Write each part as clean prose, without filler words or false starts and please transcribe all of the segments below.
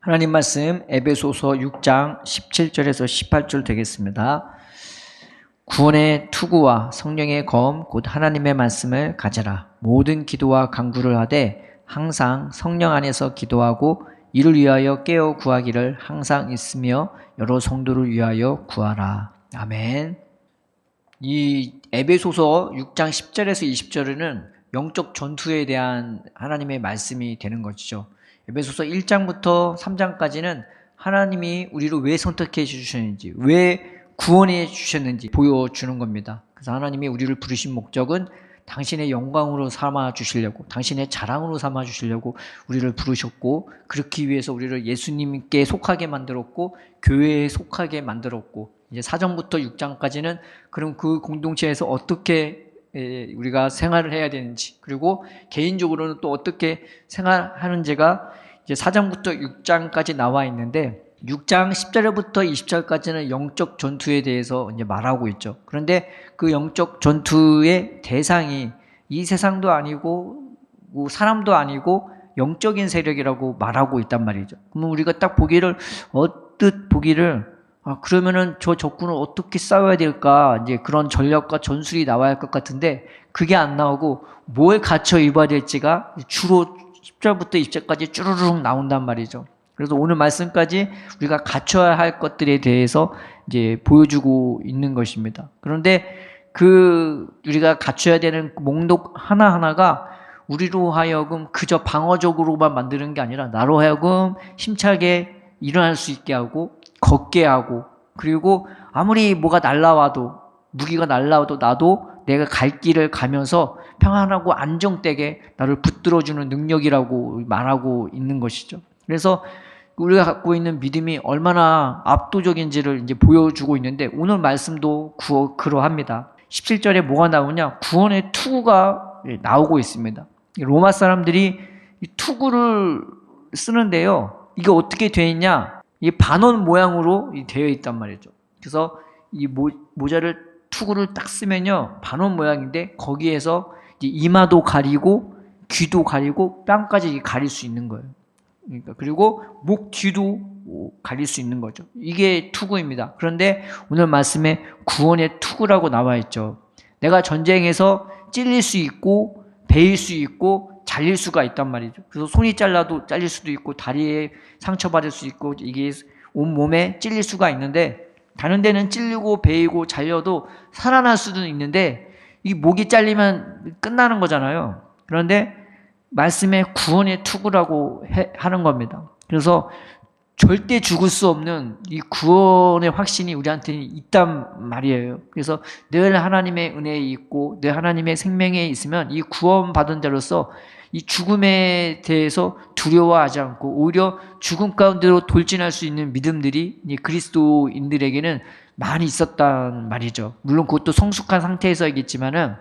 하나님 말씀 에베소서 6장 17절에서 18절 되겠습니다. 구원의 투구와 성령의 검 곧 하나님의 말씀을 가져라. 모든 기도와 간구를 하되 항상 성령 안에서 기도하고 이를 위하여 깨어 구하기를 항상 있으며 여러 성도를 위하여 구하라. 아멘. 이 에베소서 6장 10절에서 20절에는 영적 전투에 대한 하나님의 말씀이 되는 것이죠. 에베소서 1장부터 3장까지는 하나님이 우리를 왜 선택해 주셨는지, 왜 구원해 주셨는지 보여주는 겁니다. 그래서 하나님이 우리를 부르신 목적은 당신의 영광으로 삼아 주시려고, 당신의 자랑으로 삼아 주시려고 우리를 부르셨고, 그렇기 위해서 우리를 예수님께 속하게 만들었고, 교회에 속하게 만들었고, 이제 4장부터 6장까지는 그럼 그 공동체에서 어떻게 우리가 생활을 해야 되는지, 그리고 개인적으로는 또 어떻게 생활하는지가 이제 4장부터 6장까지 나와 있는데, 6장 10절부터 20절까지는 영적 전투에 대해서 이제 말하고 있죠. 그런데 그 영적 전투의 대상이 이 세상도 아니고 뭐 사람도 아니고 영적인 세력이라고 말하고 있단 말이죠. 그러면 우리가 딱 보기를 그러면은 저 적군을 어떻게 싸워야 될까? 이제 그런 전략과 전술이 나와야 할 것 같은데 그게 안 나오고 뭐에 갇혀 입어야 될지가 주로 10절부터 20절까지 쭈루룩 나온단 말이죠. 그래서 오늘 말씀까지 우리가 갖춰야 할 것들에 대해서 이제 보여주고 있는 것입니다. 그런데 우리가 갖춰야 되는 목록 하나하나가 우리로 하여금 그저 방어적으로만 만드는 게 아니라 나로 하여금 힘차게 일어날 수 있게 하고 걷게 하고, 그리고 아무리 뭐가 날라와도, 무기가 날라와도 나도 내가 갈 길을 가면서 평안하고 안정되게 나를 붙들어주는 능력이라고 말하고 있는 것이죠. 그래서 우리가 갖고 있는 믿음이 얼마나 압도적인지를 이제 보여주고 있는데, 오늘 말씀도 그러합니다. 17절에 뭐가 나오냐? 구원의 투구가 나오고 있습니다. 로마 사람들이 이 투구를 쓰는데요, 이게 어떻게 되어 있냐? 이 반원 모양으로 되어 있단 말이죠. 그래서 이 모자를 투구를 딱 쓰면요, 반원 모양인데 거기에서 이제 이마도 가리고 귀도 가리고 뺨까지 가릴 수 있는 거예요. 그러니까 그리고 목 뒤도 가릴 수 있는 거죠. 이게 투구입니다. 그런데 오늘 말씀에 구원의 투구라고 나와 있죠. 내가 전쟁에서 찔릴 수 있고 베일 수 있고 잘릴 수가 있단 말이죠. 그래서 손이 잘라도 잘릴 수도 있고 다리에 상처받을 수 있고 이게 온몸에 찔릴 수가 있는데, 다른 데는 찔리고 베이고 잘려도 살아날 수도 있는데 이 목이 잘리면 끝나는 거잖아요. 그런데 말씀에 구원의 투구라고 하는 겁니다. 그래서 절대 죽을 수 없는 이 구원의 확신이 우리한테는 있단 말이에요. 그래서 늘 하나님의 은혜에 있고 늘 하나님의 생명에 있으면 이 구원받은 자로서 이 죽음에 대해서 두려워하지 않고 오히려 죽음 가운데로 돌진할 수 있는 믿음들이 이 그리스도인들에게는 많이 있었단 말이죠. 물론 그것도 성숙한 상태에서이겠지만은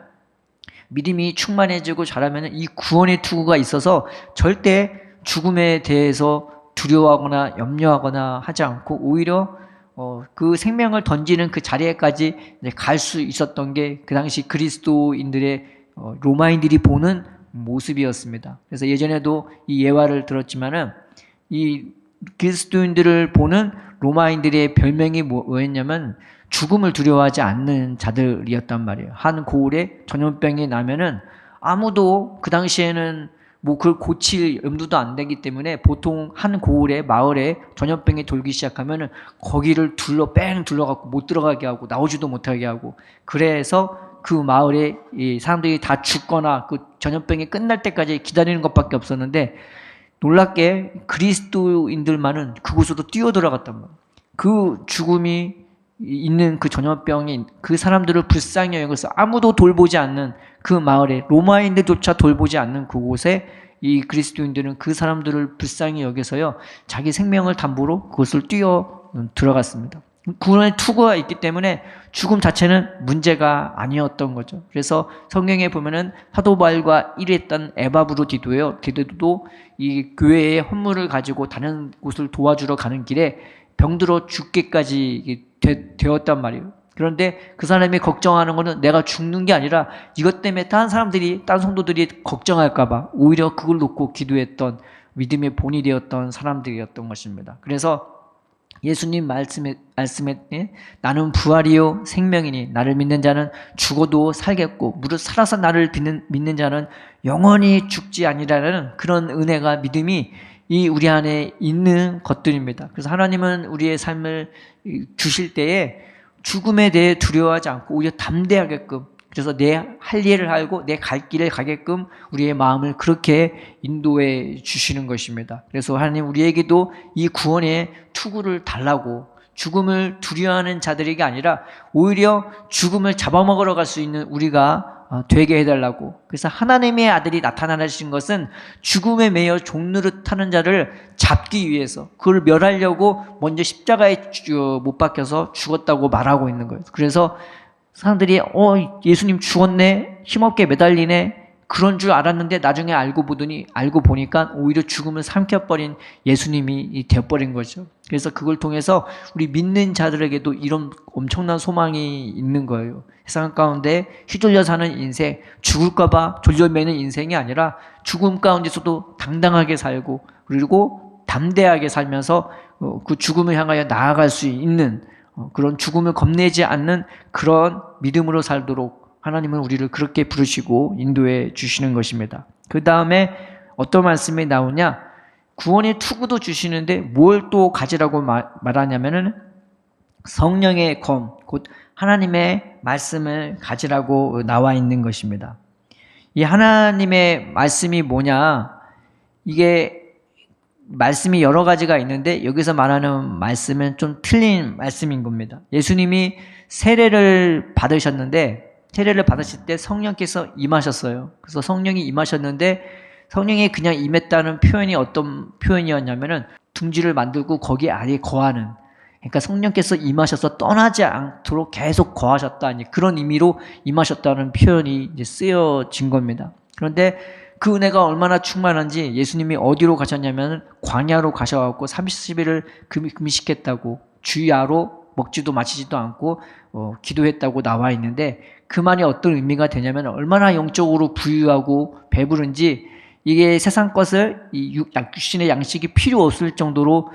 믿음이 충만해지고 자라면 이 구원의 투구가 있어서 절대 죽음에 대해서 두려워하거나 염려하거나 하지 않고 오히려 그 생명을 던지는 그 자리에까지 갈 수 있었던 게 그 당시 그리스도인들의 로마인들이 보는 모습이었습니다. 그래서 예전에도 이 예화를 들었지만은 이 그리스도인들을 보는 로마인들의 별명이 뭐였냐면 죽음을 두려워하지 않는 자들이었단 말이에요. 한 고을에 전염병이 나면은 아무도 그 당시에는 뭐 그걸 고칠 염두도 안 되기 때문에 보통 한 고을에 마을에 전염병이 돌기 시작하면은 거기를 둘러갖고 못 들어가게 하고 나오지도 못하게 하고, 그래서 그 마을에 이 사람들이 다 죽거나 그 전염병이 끝날 때까지 기다리는 것밖에 없었는데, 놀랍게 그리스도인들만은 그곳으로 뛰어들어갔단 말이에요. 그 죽음이 있는 그 전염병이 그 사람들을 불쌍히 여겨서 아무도 돌보지 않는 그 마을에, 로마인들조차 돌보지 않는 그곳에 이 그리스도인들은 그 사람들을 불쌍히 여겨서요, 자기 생명을 담보로 그곳을 뛰어 들어갔습니다. 구원의 투구가 있기 때문에 죽음 자체는 문제가 아니었던 거죠. 그래서 성경에 보면은 사도 바울과 일했던 디도도 이 교회의 헌물을 가지고 다른 곳을 도와주러 가는 길에 병들어 죽게까지 되었단 말이에요. 그런데 그 사람이 걱정하는 거는 내가 죽는 게 아니라 이것 때문에 다른 성도들이 걱정할까 봐 오히려 그걸 놓고 기도했던 믿음의 본이 되었던 사람들이었던 것입니다. 그래서 예수님 말씀에 나는 부활이요 생명이니 나를 믿는 자는 죽어도 살겠고 무릇 살아서 나를 믿는 자는 영원히 죽지 아니라는 그런 은혜가 믿음이 이 우리 안에 있는 것들입니다. 그래서 하나님은 우리의 삶을 주실 때에 죽음에 대해 두려워하지 않고 오히려 담대하게끔, 그래서 내 할 일을 알고 내 갈 길을 가게끔 우리의 마음을 그렇게 인도해 주시는 것입니다. 그래서 하나님 우리에게도 이 구원의 투구를 달라고, 죽음을 두려워하는 자들에게 아니라 오히려 죽음을 잡아먹으러 갈 수 있는 우리가 되게 해달라고. 그래서 하나님의 아들이 나타나신 것은 죽음에 매여 종노릇 하는 자를 잡기 위해서, 그걸 멸하려고 먼저 십자가에 못 박혀서 죽었다고 말하고 있는 거예요. 그래서 사람들이 예수님 죽었네, 힘없게 매달리네, 그런 줄 알았는데 나중에 알고 보니까 오히려 죽음을 삼켜버린 예수님이 되어버린 거죠. 그래서 그걸 통해서 우리 믿는 자들에게도 이런 엄청난 소망이 있는 거예요. 세상 가운데 휘둘려 사는 인생, 죽을까봐 졸려매는 인생이 아니라 죽음 가운데서도 당당하게 살고 그리고 담대하게 살면서 그 죽음을 향하여 나아갈 수 있는, 그런 죽음을 겁내지 않는 그런 믿음으로 살도록 하나님은 우리를 그렇게 부르시고 인도해 주시는 것입니다. 그 다음에 어떤 말씀이 나오냐, 구원의 투구도 주시는데 뭘 또 가지라고 말하냐면은 성령의 검, 곧 하나님의 말씀을 가지라고 나와 있는 것입니다. 이 하나님의 말씀이 뭐냐, 이게 말씀이 여러 가지가 있는데 여기서 말하는 말씀은 좀 틀린 말씀인 겁니다. 예수님이 세례를 받으셨는데, 세례를 받으실 때 성령께서 임하셨어요. 그래서 성령이 임하셨는데 성령이 그냥 임했다는 표현이 어떤 표현이었냐면은 둥지를 만들고 거기 안에 거하는, 그러니까 성령께서 임하셔서 떠나지 않도록 계속 거하셨다, 그런 의미로 임하셨다는 표현이 이제 쓰여진 겁니다. 그런데 그 은혜가 얼마나 충만한지 예수님이 어디로 가셨냐면 광야로 가셔갖고 30일을 금식했다고, 주야로 먹지도 마시지도 않고 기도했다고 나와 있는데, 그 말이 어떤 의미가 되냐면 얼마나 영적으로 부유하고 배부른지, 이게 세상 것을 이 육신의 양식이 필요 없을 정도로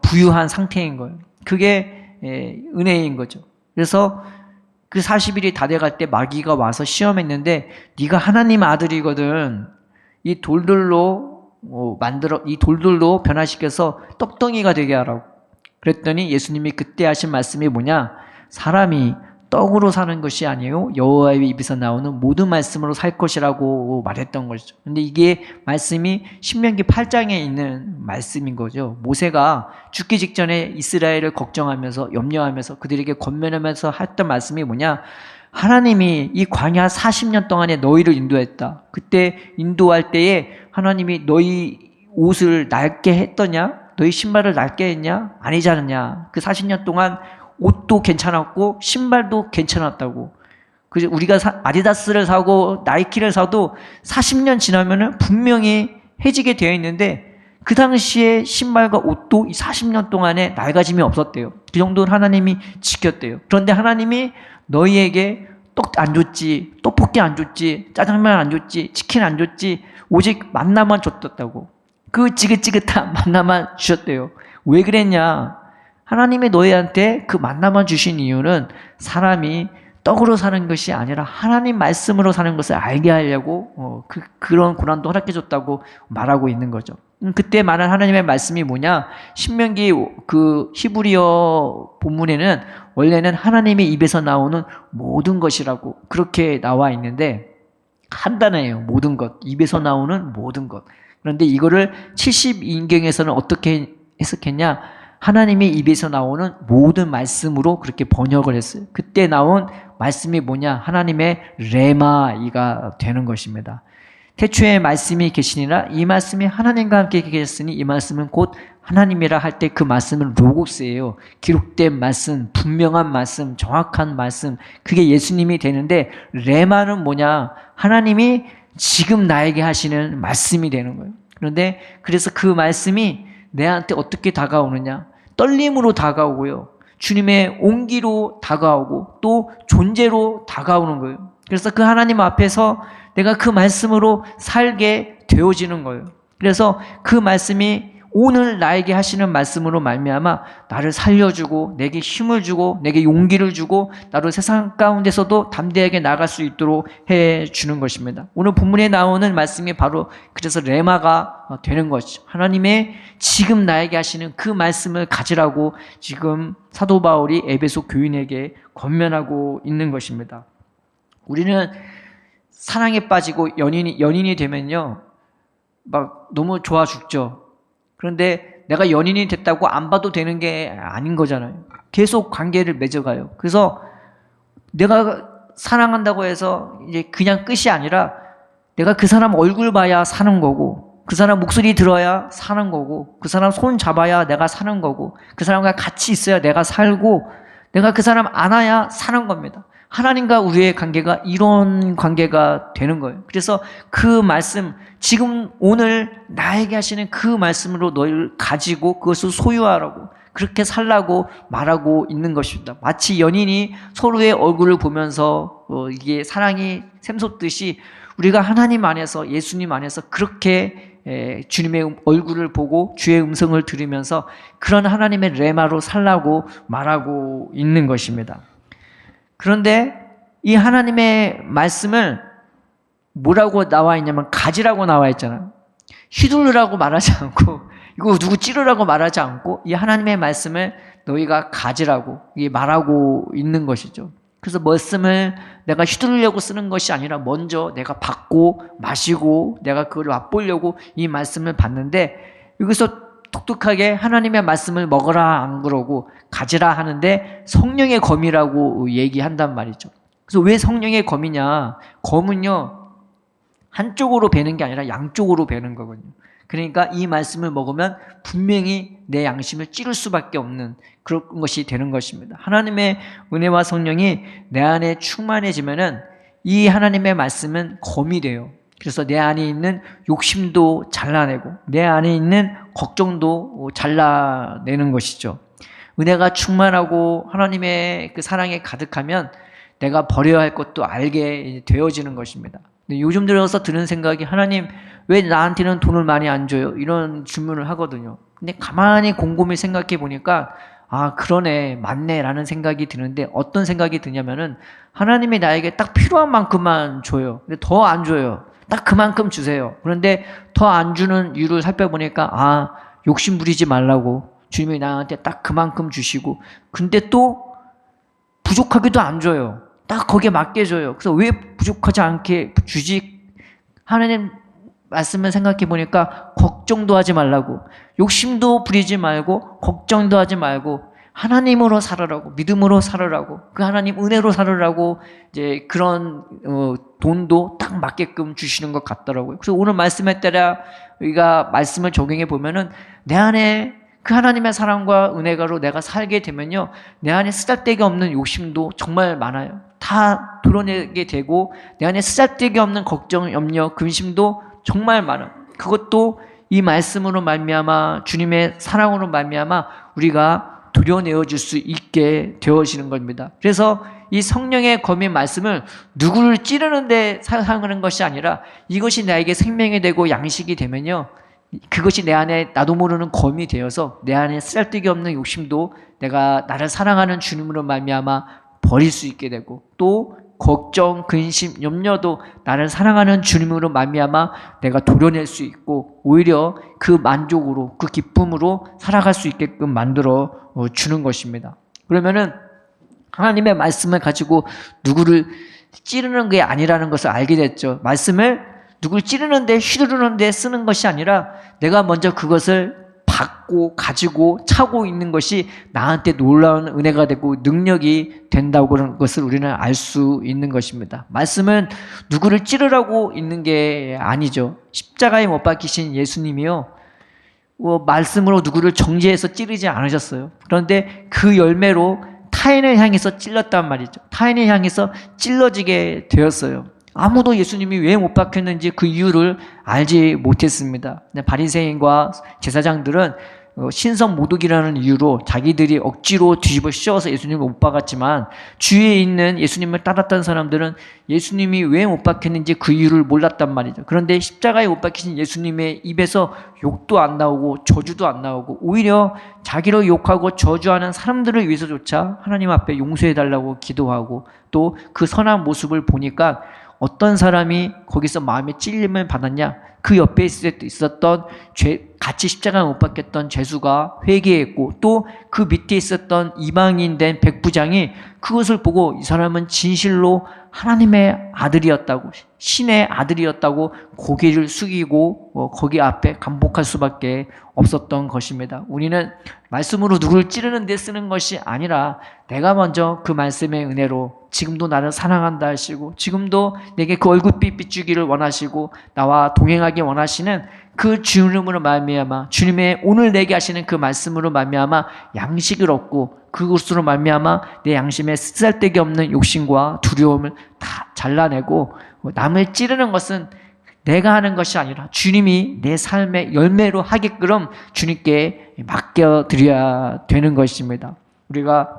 부유한 상태인 거예요. 그게 은혜인 거죠. 그래서 그 40일이 다 돼갈 때 마귀가 와서 시험했는데 네가 하나님 아들이거든, 이 돌들로 변화시켜서 떡덩이가 되게 하라고 그랬더니 예수님이 그때 하신 말씀이 뭐냐, 사람이 떡으로 사는 것이 아니에요, 여호와의 입에서 나오는 모든 말씀으로 살 것이라고 말했던 것이죠. 근데 이게 말씀이 신명기 8장에 있는 말씀인 거죠. 모세가 죽기 직전에 이스라엘을 걱정하면서 염려하면서 그들에게 권면하면서 했던 말씀이 뭐냐, 하나님이 이 광야 40년 동안에 너희를 인도했다. 그때 인도할 때에 하나님이 너희 옷을 낡게 했더냐? 너희 신발을 낡게 했냐? 아니지 않느냐? 그 40년 동안 옷도 괜찮았고 신발도 괜찮았다고. 그래서 우리가 아디다스를 사고 나이키를 사도 40년 지나면은 분명히 해지게 되어 있는데 그 당시에 신발과 옷도 이 40년 동안에 낡아짐이 없었대요. 그 정도는 하나님이 지켰대요. 그런데 하나님이 너희에게 떡 안 줬지, 떡볶이 안 줬지, 짜장면 안 줬지, 치킨 안 줬지, 오직 만나만 줬다고. 그 지긋지긋한 만나만 주셨대요. 왜 그랬냐? 하나님이 너희한테 그 만나만 주신 이유는 사람이 떡으로 사는 것이 아니라 하나님 말씀으로 사는 것을 알게 하려고 그런 고난도 허락해 줬다고 말하고 있는 거죠. 그때 말한 하나님의 말씀이 뭐냐, 신명기 그 히브리어 본문에는 원래는 하나님의 입에서 나오는 모든 것이라고 그렇게 나와 있는데, 한 단어예요. 모든 것, 입에서 나오는 모든 것. 그런데 이거를 72인경에서는 어떻게 해석했냐, 하나님의 입에서 나오는 모든 말씀으로 그렇게 번역을 했어요. 그때 나온 말씀이 뭐냐, 하나님의 레마이가 되는 것입니다. 태초에 말씀이 계시니라, 이 말씀이 하나님과 함께 계셨으니 이 말씀은 곧 하나님이라 할 때 그 말씀은 로고스예요. 기록된 말씀, 분명한 말씀, 정확한 말씀, 그게 예수님이 되는데, 레마는 뭐냐, 하나님이 지금 나에게 하시는 말씀이 되는 거예요. 그런데 그래서 그 말씀이 내한테 어떻게 다가오느냐, 떨림으로 다가오고요, 주님의 온기로 다가오고 또 존재로 다가오는 거예요. 그래서 그 하나님 앞에서 내가 그 말씀으로 살게 되어지는 거예요. 그래서 그 말씀이 오늘 나에게 하시는 말씀으로 말미암아 나를 살려주고 내게 힘을 주고 내게 용기를 주고 나로 세상 가운데서도 담대하게 나갈 수 있도록 해주는 것입니다. 오늘 본문에 나오는 말씀이 바로 그래서 레마가 되는 것이죠. 하나님의 지금 나에게 하시는 그 말씀을 가지라고 지금 사도 바울이 에베소 교인에게 권면하고 있는 것입니다. 우리는 사랑에 빠지고 연인이 되면요 막 너무 좋아 죽죠. 그런데 내가 연인이 됐다고 안 봐도 되는 게 아닌 거잖아요. 계속 관계를 맺어가요. 그래서 내가 사랑한다고 해서 이제 그냥 끝이 아니라 내가 그 사람 얼굴 봐야 사는 거고, 그 사람 목소리 들어야 사는 거고, 그 사람 손 잡아야 내가 사는 거고, 그 사람과 같이 있어야 내가 살고, 내가 그 사람 안아야 사는 겁니다. 하나님과 우리의 관계가 이런 관계가 되는 거예요. 그래서 그 말씀, 지금 오늘 나에게 하시는 그 말씀으로 너희를 가지고 그것을 소유하라고, 그렇게 살라고 말하고 있는 것입니다. 마치 연인이 서로의 얼굴을 보면서 이게 사랑이 샘솟듯이 우리가 하나님 안에서, 예수님 안에서 그렇게 주님의 얼굴을 보고 주의 음성을 들으면서 그런 하나님의 레마로 살라고 말하고 있는 것입니다. 그런데 이 하나님의 말씀을 뭐라고 나와 있냐면 가지라고 나와 있잖아요. 휘둘르라고 말하지 않고, 이거 누구 찌르라고 말하지 않고, 이 하나님의 말씀을 너희가 가지라고 말하고 있는 것이죠. 그래서 말씀을 내가 휘두르려고 쓰는 것이 아니라 먼저 내가 받고 마시고 내가 그걸 맛보려고 이 말씀을 받는데, 여기서 독특하게 하나님의 말씀을 먹어라 안 그러고 가지라 하는데 성령의 검이라고 얘기한단 말이죠. 그래서 왜 성령의 검이냐? 검은요 한쪽으로 베는 게 아니라 양쪽으로 베는 거거든요. 그러니까 이 말씀을 먹으면 분명히 내 양심을 찌를 수밖에 없는 그런 것이 되는 것입니다. 하나님의 은혜와 성령이 내 안에 충만해지면은 이 하나님의 말씀은 검이 돼요. 그래서 내 안에 있는 욕심도 잘라내고 내 안에 있는 걱정도 잘라내는 것이죠. 은혜가 충만하고 하나님의 그 사랑에 가득하면 내가 버려야 할 것도 알게 되어지는 것입니다. 근데 요즘 들어서 드는 생각이, 하나님 왜 나한테는 돈을 많이 안 줘요? 이런 질문을 하거든요. 근데 가만히 곰곰이 생각해 보니까 아 그러네, 맞네 라는 생각이 드는데, 어떤 생각이 드냐면은 하나님이 나에게 딱 필요한 만큼만 줘요. 근데 더 안 줘요. 딱 그만큼 주세요. 그런데 더 안 주는 이유를 살펴보니까 아 욕심 부리지 말라고 주님이 나한테 딱 그만큼 주시고, 근데 또 부족하게도 안 줘요. 딱 거기에 맞게 줘요. 그래서 왜 부족하지 않게 주지? 하나님 말씀을 생각해 보니까 걱정도 하지 말라고, 욕심도 부리지 말고 걱정도 하지 말고 하나님으로 살으라고, 믿음으로 살으라고, 그 하나님 은혜로 살으라고 이제 그런 돈도 딱 맞게끔 주시는 것 같더라고요. 그래서 오늘 말씀에 따라 우리가 말씀을 적용해 보면은 내 안에 그 하나님의 사랑과 은혜가로 내가 살게 되면요, 내 안에 쓰잘데기 없는 욕심도 정말 많아요. 다 드러내게 되고 내 안에 쓰잘데기 없는 걱정, 염려, 근심도 정말 많아요. 그것도 이 말씀으로 말미암아, 주님의 사랑으로 말미암아 우리가 도려내어질 수 있게 되어지는 겁니다. 그래서 이 성령의 검의 말씀을 누구를 찌르는 데 사용하는 것이 아니라 이것이 나에게 생명이 되고 양식이 되면요, 그것이 내 안에 나도 모르는 검이 되어서 내 안에 쓰잘데기 없는 욕심도 내가 나를 사랑하는 주님으로 말미암아 버릴 수 있게 되고, 또 걱정, 근심, 염려도 나를 사랑하는 주님으로 말미암아 내가 도려낼 수 있고, 오히려 그 만족으로, 그 기쁨으로 살아갈 수 있게끔 만들어 주는 것입니다. 그러면은 하나님의 말씀을 가지고 누구를 찌르는 게 아니라는 것을 알게 됐죠. 말씀을 누구를 찌르는데, 휘두르는데 쓰는 것이 아니라 내가 먼저 그것을 받고 가지고 차고 있는 것이 나한테 놀라운 은혜가 되고 능력이 된다고 그런 것을 우리는 알 수 있는 것입니다. 말씀은 누구를 찌르라고 있는 게 아니죠. 십자가에 못 박히신 예수님이요, 말씀으로 누구를 정죄해서 찌르지 않으셨어요. 그런데 그 열매로 타인을 향해서 찔렀단 말이죠. 타인을 향해서 찔러지게 되었어요. 아무도 예수님이 왜 못 박혔는지 그 이유를 알지 못했습니다. 바리새인과 제사장들은 신선 모독이라는 이유로 자기들이 억지로 뒤집어 씌워서 예수님을 못 박았지만 주위에 있는 예수님을 따랐던 사람들은 예수님이 왜 못 박혔는지 그 이유를 몰랐단 말이죠. 그런데 십자가에 못 박히신 예수님의 입에서 욕도 안 나오고 저주도 안 나오고 오히려 자기를 욕하고 저주하는 사람들을 위해서조차 하나님 앞에 용서해달라고 기도하고 또 그 선한 모습을 보니까 어떤 사람이 거기서 마음에 찔림을 받았냐? 그 옆에 있었던 같이 십자가에 못 박혔던 죄수가 회개했고 또 그 밑에 있었던 이방인 된 백부장이 그것을 보고 이 사람은 진실로 하나님의 아들이었다고, 신의 아들이었다고 고개를 숙이고 거기 앞에 감복할 수밖에 없었던 것입니다. 우리는 말씀으로 누구를 찌르는 데 쓰는 것이 아니라 내가 먼저 그 말씀의 은혜로 지금도 나를 사랑한다 하시고 지금도 내게 그 얼굴빛 비추기를 원하시고 나와 동행하기 원하시는 그 주님으로 말미암아 주님의 오늘 내게 하시는 그 말씀으로 말미암아 양식을 얻고 그것으로 말미암아 내 양심에 쓰잘데기 없는 욕심과 두려움을 다 잘라내고 남을 찌르는 것은 내가 하는 것이 아니라 주님이 내 삶의 열매로 하게끔 주님께 맡겨드려야 되는 것입니다. 우리가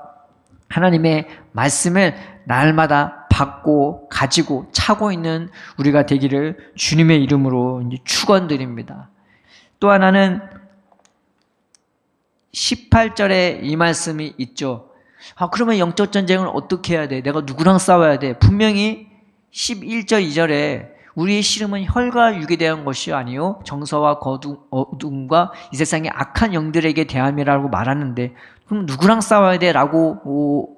하나님의 말씀을 날마다 받고 가지고 차고 있는 우리가 되기를 주님의 이름으로 이제 축원드립니다. 또 하나는 18절에 이 말씀이 있죠. 그러면 영적 전쟁을 어떻게 해야 돼? 내가 누구랑 싸워야 돼? 분명히 11절 2절에 우리의 씨름은 혈과 육에 대한 것이 아니요 정서와 어둠과 이 세상의 악한 영들에게 대함이라고 말하는데 그럼 누구랑 싸워야 돼? 라고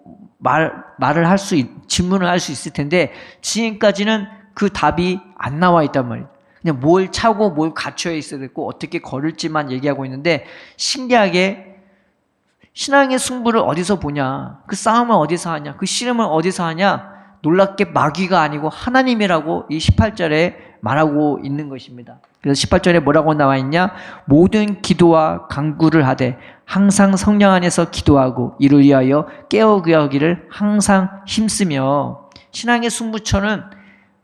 질문을 할 수 있을 텐데 지금까지는 그 답이 안 나와 있단 말이에요. 그냥 뭘 차고 뭘 갖춰야 있어야 되고 어떻게 걸을지만 얘기하고 있는데 신기하게 신앙의 승부를 어디서 보냐? 그 싸움을 어디서 하냐? 그 씨름을 어디서 하냐? 놀랍게 마귀가 아니고 하나님이라고 이 18절에 말하고 있는 것입니다. 그래서 18절에 뭐라고 나와 있냐? 모든 기도와 간구를 하되 항상 성령 안에서 기도하고 이를 위하여 깨어구하기를 항상 힘쓰며 신앙의 승부처는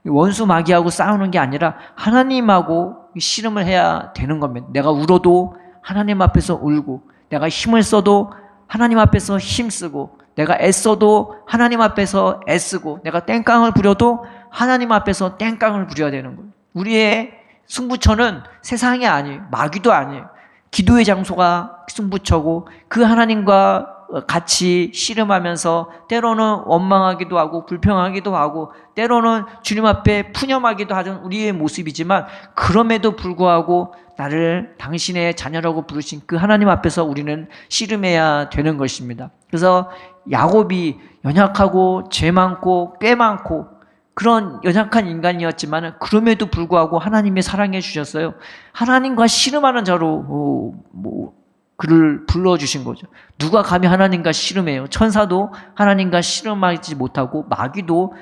원수 마귀하고 싸우는 게 아니라 하나님하고 씨름을 해야 되는 겁니다. 내가 울어도 하나님 앞에서 울고 내가 힘을 써도 하나님 앞에서 힘쓰고 내가 애써도 하나님 앞에서 애쓰고 내가 땡깡을 부려도 하나님 앞에서 땡깡을 부려야 되는 거예요. 우리의 승부처는 세상이 아니에요. 마귀도 아니에요. 기도의 장소가 승부처고 그 하나님과 같이 씨름하면서 때로는 원망하기도 하고 불평하기도 하고 때로는 주님 앞에 푸념하기도 하던 우리의 모습이지만 그럼에도 불구하고 나를 당신의 자녀라고 부르신 그 하나님 앞에서 우리는 씨름해야 되는 것입니다. 그래서 야곱이 연약하고 죄 많고 꽤 많고 그런 연약한 인간이었지만 그럼에도 불구하고 하나님이 사랑해 주셨어요. 하나님과 씨름하는 자로 그를 불러주신 거죠. 누가 감히 하나님과 씨름해요? 천사도 하나님과 씨름하지 못하고 마귀도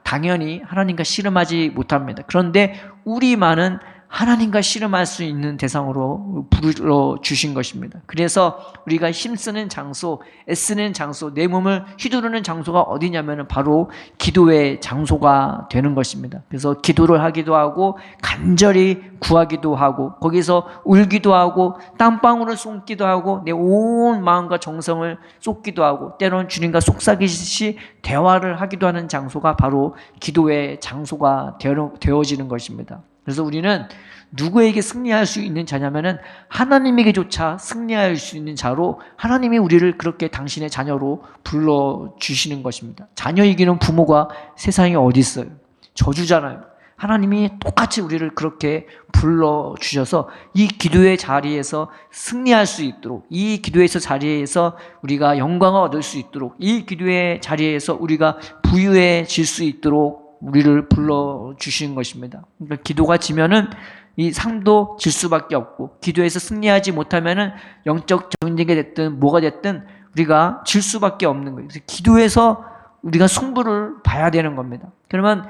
당연히 하나님과 씨름하지 못합니다. 그런데 우리만은 하나님과 씨름할 수 있는 대상으로 불러주신 것입니다. 그래서 우리가 힘쓰는 장소, 애쓰는 장소, 내 몸을 휘두르는 장소가 어디냐면 바로 기도의 장소가 되는 것입니다. 그래서 기도를 하기도 하고 간절히 구하기도 하고 거기서 울기도 하고 땀방울을 쏟기도 하고 내 온 마음과 정성을 쏟기도 하고 때로는 주님과 속삭이듯이 대화를 하기도 하는 장소가 바로 기도의 장소가 되어지는 것입니다. 그래서 우리는 누구에게 승리할 수 있는 자냐면은 하나님에게조차 승리할 수 있는 자로 하나님이 우리를 그렇게 당신의 자녀로 불러주시는 것입니다. 자녀 이기는 부모가 세상에 어디 있어요? 저주잖아요. 하나님이 똑같이 우리를 그렇게 불러주셔서 이 기도의 자리에서 승리할 수 있도록 이 기도에서 자리에서 우리가 영광을 얻을 수 있도록 이 기도의 자리에서 우리가 부유해질 수 있도록 우리를 불러주신 것입니다. 그러니까 기도가 지면은 이 삶도 질 수밖에 없고 기도에서 승리하지 못하면은 영적 전쟁이 됐든 뭐가 됐든 우리가 질 수밖에 없는 거예요. 그래서 기도에서 우리가 승부를 봐야 되는 겁니다. 그러면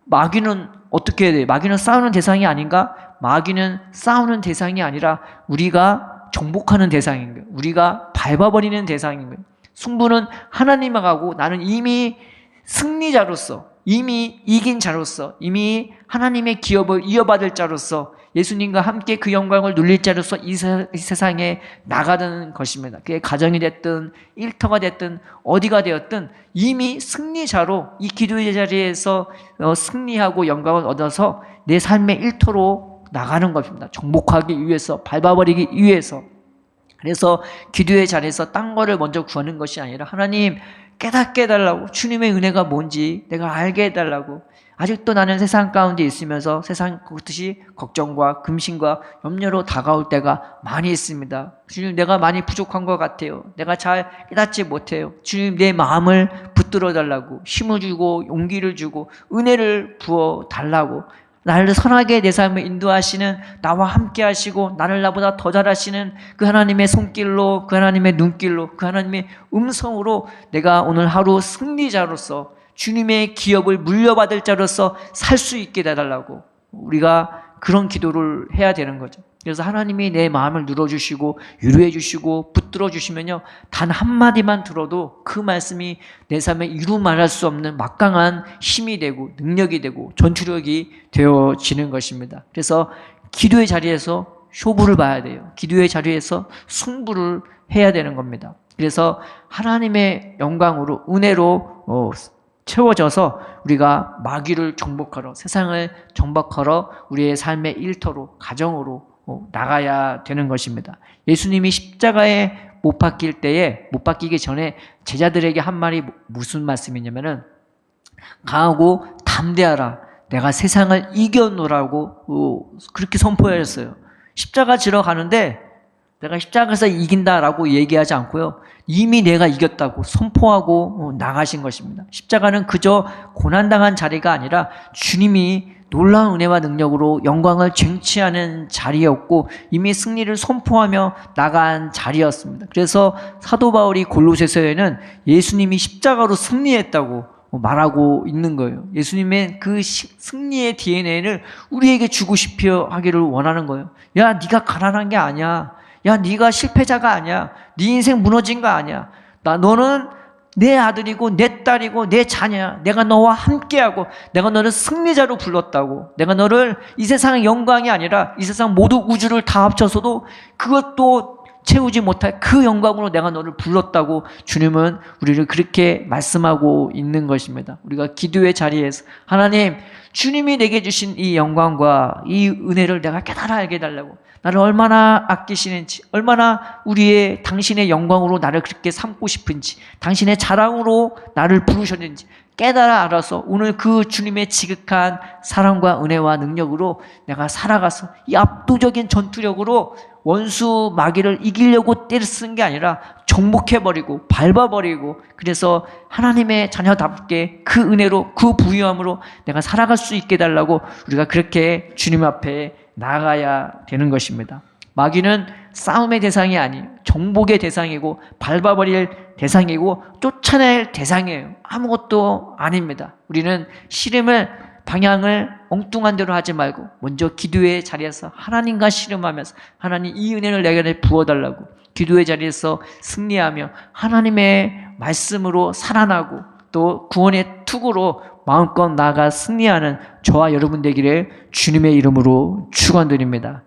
마귀는 어떻게 해야 돼요? 마귀는 싸우는 대상이 아닌가? 마귀는 싸우는 대상이 아니라 우리가 정복하는 대상인 거예요. 우리가 밟아버리는 대상인 거예요. 승부는 하나님하고 나는 이미 승리자로서 이미 이긴 자로서 이미 하나님의 기업을 이어받을 자로서 예수님과 함께 그 영광을 누릴 자로서 이 세상에 나가는 것입니다. 그게 가정이 됐든 일터가 됐든 어디가 되었든 이미 승리자로 이 기도의 자리에서 승리하고 영광을 얻어서 내 삶의 일터로 나가는 것입니다. 정복하기 위해서, 밟아버리기 위해서. 그래서 기도의 자리에서 딴 거를 먼저 구하는 것이 아니라 하나님 깨닫게 해달라고, 주님의 은혜가 뭔지 내가 알게 해달라고. 아직도 나는 세상 가운데 있으면서 세상 그것이 걱정과 금신과 염려로 다가올 때가 많이 있습니다. 주님, 내가 많이 부족한 것 같아요. 내가 잘 깨닫지 못해요. 주님, 내 마음을 붙들어 달라고, 힘을 주고 용기를 주고 은혜를 부어 달라고, 나를 선하게 내 삶을 인도하시는, 나와 함께 하시고 나를 나보다 더 잘하시는 그 하나님의 손길로, 그 하나님의 눈길로, 그 하나님의 음성으로 내가 오늘 하루 승리자로서 주님의 기업을 물려받을 자로서 살 수 있게 해달라고, 우리가 그런 기도를 해야 되는 거죠. 그래서 하나님이 내 마음을 눌러주시고 위로해 주시고 붙들어 주시면요, 단 한마디만 들어도 그 말씀이 내 삶에 이루 말할 수 없는 막강한 힘이 되고 능력이 되고 전투력이 되어지는 것입니다. 그래서 기도의 자리에서 쇼부를 봐야 돼요. 기도의 자리에서 승부를 해야 되는 겁니다. 그래서 하나님의 영광으로, 은혜로 채워져서 우리가 마귀를 정복하러, 세상을 정복하러 우리의 삶의 일터로, 가정으로 나가야 되는 것입니다. 예수님이 십자가에 못 박힐 때에, 못 박히기 전에 제자들에게 한 말이 무슨 말씀이냐면은, 강하고 담대하라, 내가 세상을 이겨노라고 그렇게 선포했어요. 십자가 지러 가는데 내가 십자가에서 이긴다라고 얘기하지 않고요, 이미 내가 이겼다고 선포하고 나가신 것입니다. 십자가는 그저 고난당한 자리가 아니라 주님이 놀라운 은혜와 능력으로 영광을 쟁취하는 자리였고 이미 승리를 선포하며 나간 자리였습니다. 그래서 사도 바울이 골로새서에는 예수님이 십자가로 승리했다고 말하고 있는 거예요. 예수님의 그 승리의 DNA를 우리에게 주고 싶어 하기를 원하는 거예요. 야, 네가 가난한 게 아니야. 야, 네가 실패자가 아니야. 네 인생 무너진 거 아니야. 너는 내 아들이고 내 딸이고 내 자녀야. 내가 너와 함께하고 내가 너를 승리자로 불렀다고. 내가 너를 이 세상의 영광이 아니라 이 세상 모두 우주를 다 합쳐서도 그것도 채우지 못할 그 영광으로 내가 너를 불렀다고 주님은 우리를 그렇게 말씀하고 있는 것입니다. 우리가 기도의 자리에서 하나님, 주님이 내게 주신 이 영광과 이 은혜를 내가 깨달아 알게 해달라고, 나를 얼마나 아끼시는지, 얼마나 당신의 영광으로 나를 그렇게 삼고 싶은지, 당신의 자랑으로 나를 부르셨는지 깨달아 알아서 오늘 그 주님의 지극한 사랑과 은혜와 능력으로 내가 살아가서 이 압도적인 전투력으로 원수 마귀를 이기려고 때를 쓴 게 아니라 정복해버리고 밟아버리고, 그래서 하나님의 자녀답게 그 은혜로, 그 부유함으로 내가 살아갈 수 있게 해달라고 우리가 그렇게 주님 앞에 나아가야 되는 것입니다. 마귀는 싸움의 대상이 아니에요. 정복의 대상이고 밟아버릴 대상이고 쫓아낼 대상이에요. 아무것도 아닙니다. 우리는 방향을 엉뚱한 대로 하지 말고 먼저 기도의 자리에서 하나님과 씨름하면서, 하나님 이 은혜를 내게 부어달라고 기도의 자리에서 승리하며 하나님의 말씀으로 살아나고 또 구원의 투구로 마음껏 나아가 승리하는 저와 여러분 되기를 주님의 이름으로 축원드립니다.